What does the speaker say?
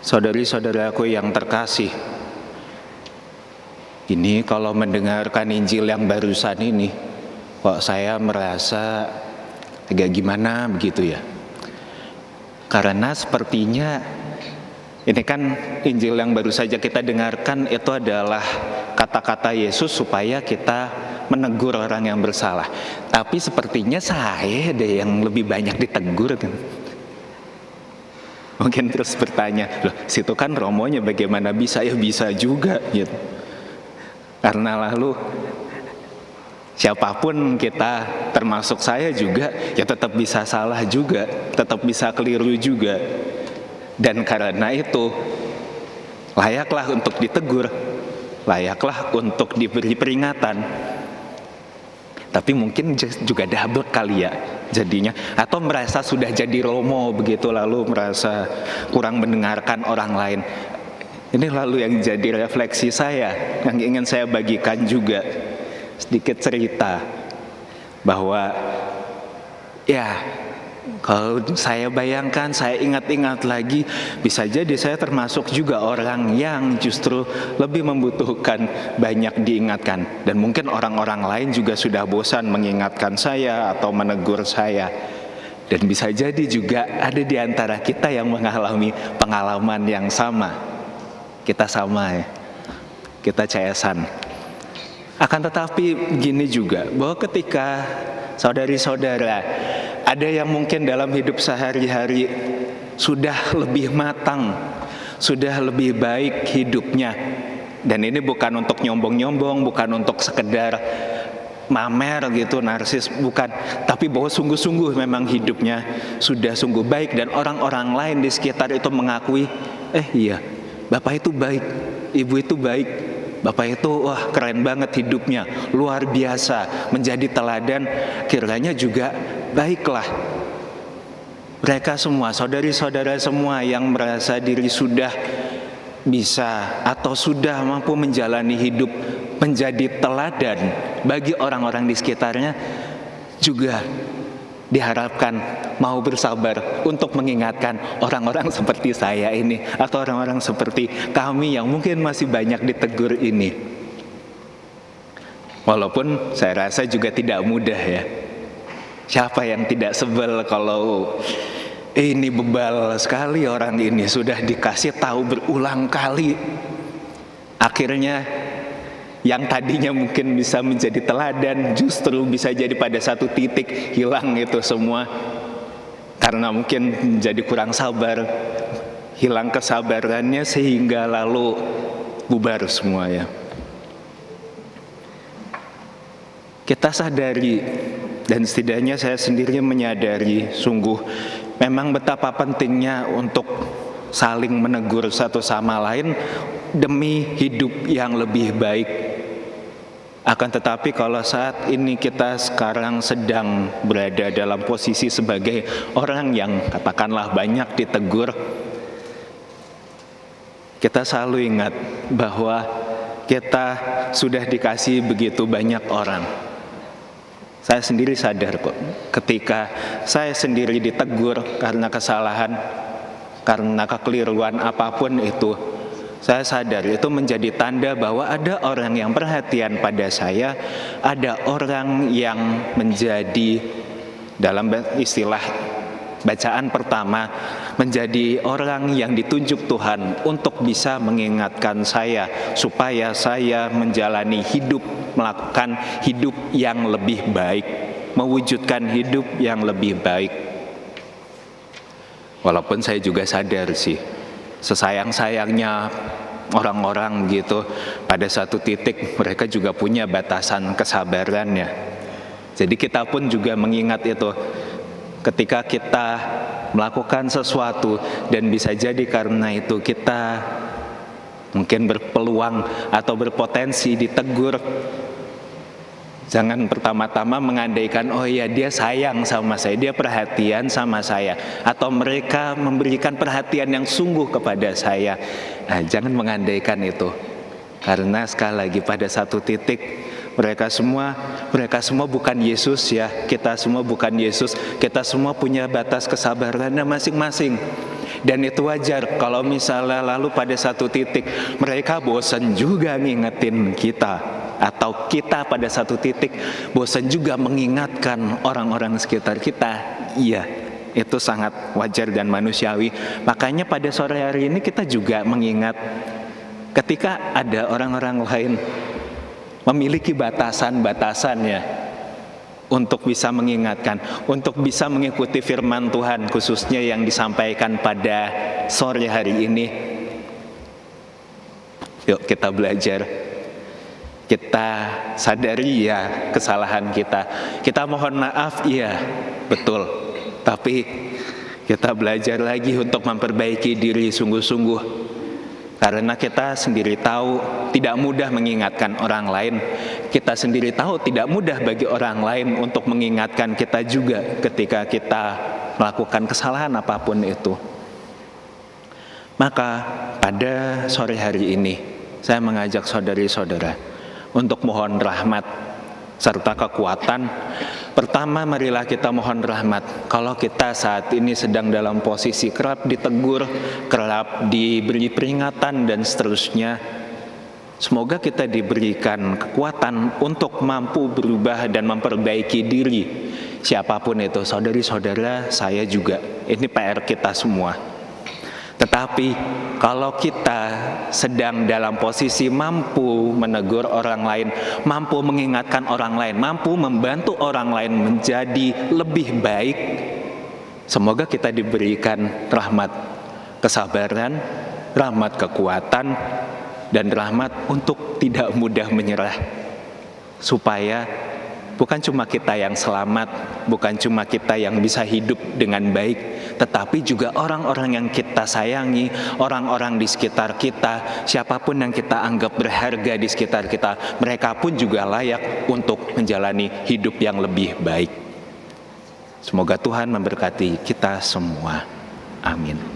Saudari-saudaraku yang terkasih, ini kalau mendengarkan Injil yang barusan ini, kok saya merasa agak gimana begitu ya. Karena sepertinya ini kan Injil yang baru saja kita dengarkan itu adalah kata-kata Yesus supaya kita menegur orang yang bersalah. Tapi sepertinya saya ada yang lebih banyak ditegur kan. Mungkin terus bertanya, loh situ kan Romonya bagaimana bisa? Ya bisa juga gitu. Karena lalu siapapun kita, termasuk saya juga, ya tetap bisa salah juga, tetap bisa keliru juga. Dan karena itu layaklah untuk ditegur, layaklah untuk diberi peringatan. Tapi mungkin juga double kali ya jadinya, atau merasa sudah jadi Romo begitu, lalu merasa kurang mendengarkan orang lain. Ini lalu yang jadi refleksi saya, yang ingin saya bagikan juga sedikit cerita bahwa ya kalau saya bayangkan, saya ingat-ingat lagi, bisa jadi saya termasuk juga orang yang justru lebih membutuhkan banyak diingatkan. Dan mungkin orang-orang lain juga sudah bosan mengingatkan saya atau menegur saya. Dan bisa jadi juga ada di antara kita yang mengalami pengalaman yang sama. Kita sama ya, kita CS-an. Akan tetapi gini juga, bahwa ketika saudari-saudara ada yang mungkin dalam hidup sehari-hari sudah lebih matang, sudah lebih baik hidupnya. Dan ini bukan untuk nyombong-nyombong, bukan untuk sekedar mamer gitu, narsis, bukan. Tapi bahwa sungguh-sungguh memang hidupnya sudah sungguh baik. Dan orang-orang lain di sekitar itu mengakui, iya, Bapak itu baik, Ibu itu baik, Bapak itu wah keren banget hidupnya, luar biasa, menjadi teladan. Kiranya juga baiklah. Mereka semua, saudari-saudara semua yang merasa diri sudah bisa atau sudah mampu menjalani hidup menjadi teladan bagi orang-orang di sekitarnya, juga diharapkan mau bersabar untuk mengingatkan orang-orang seperti saya ini atau orang-orang seperti kami yang mungkin masih banyak ditegur ini. Walaupun saya rasa juga tidak mudah ya. Siapa yang tidak sebel kalau ini bebal sekali orang ini, sudah dikasih tahu berulang kali, akhirnya yang tadinya mungkin bisa menjadi teladan justru bisa jadi pada satu titik hilang itu semua. Karena mungkin menjadi kurang sabar, hilang kesabarannya sehingga lalu bubar semuanya. Kita sadari, dan setidaknya saya sendiri menyadari sungguh memang betapa pentingnya untuk saling menegur satu sama lain demi hidup yang lebih baik. Akan tetapi kalau saat ini kita sekarang sedang berada dalam posisi sebagai orang yang katakanlah banyak ditegur, kita selalu ingat bahwa kita sudah dikasih begitu banyak orang. Saya sendiri sadar kok, ketika saya sendiri ditegur karena kesalahan, karena kekeliruan apapun itu, saya sadar itu menjadi tanda bahwa ada orang yang perhatian pada saya, ada orang yang menjadi, dalam istilah bacaan pertama, menjadi orang yang ditunjuk Tuhan untuk bisa mengingatkan saya supaya saya menjalani hidup, melakukan hidup yang lebih baik, mewujudkan hidup yang lebih baik. Walaupun saya juga sadar sih, sesayang-sayangnya orang-orang gitu, pada satu titik mereka juga punya batasan kesabarannya. Jadi kita pun juga mengingat itu ketika kita melakukan sesuatu, dan bisa jadi karena itu kita mungkin berpeluang atau berpotensi ditegur. Jangan pertama-tama mengandaikan, oh iya dia sayang sama saya, dia perhatian sama saya, atau mereka memberikan perhatian yang sungguh kepada saya. Nah, jangan mengandaikan itu. Karena sekali lagi pada satu titik mereka semua bukan Yesus ya. Kita semua bukan Yesus. Kita semua punya batas kesabarannya masing-masing. Dan itu wajar kalau misalnya lalu pada satu titik mereka bosan juga ngingetin kita, atau kita pada satu titik bosan juga mengingatkan orang-orang sekitar kita. Iya, itu sangat wajar dan manusiawi. Makanya pada sore hari ini kita juga mengingat ketika ada orang-orang lain memiliki batasan-batasannya untuk bisa mengingatkan, untuk bisa mengikuti firman Tuhan khususnya yang disampaikan pada sore hari ini. Yuk kita belajar, kita sadari ya kesalahan kita, kita mohon maaf iya betul, tapi kita belajar lagi untuk memperbaiki diri sungguh-sungguh. Karena kita sendiri tahu tidak mudah mengingatkan orang lain. Kita sendiri tahu tidak mudah bagi orang lain untuk mengingatkan kita juga ketika kita melakukan kesalahan apapun itu. Maka pada sore hari ini saya mengajak saudari-saudara untuk mohon rahmat serta kekuatan. Pertama, marilah kita mohon rahmat. Kalau kita saat ini sedang dalam posisi kerap ditegur, kerap diberi peringatan dan seterusnya, semoga kita diberikan kekuatan untuk mampu berubah dan memperbaiki diri. Siapapun itu, saudari-saudara, saya juga. Ini PR kita semua. Tetapi kalau kita sedang dalam posisi mampu menegur orang lain, mampu mengingatkan orang lain, mampu membantu orang lain menjadi lebih baik, semoga kita diberikan rahmat kesabaran, rahmat kekuatan, dan rahmat untuk tidak mudah menyerah. Supaya bukan cuma kita yang selamat, bukan cuma kita yang bisa hidup dengan baik, tetapi juga orang-orang yang kita sayangi, orang-orang di sekitar kita, siapapun yang kita anggap berharga di sekitar kita, mereka pun juga layak untuk menjalani hidup yang lebih baik. Semoga Tuhan memberkati kita semua. Amin.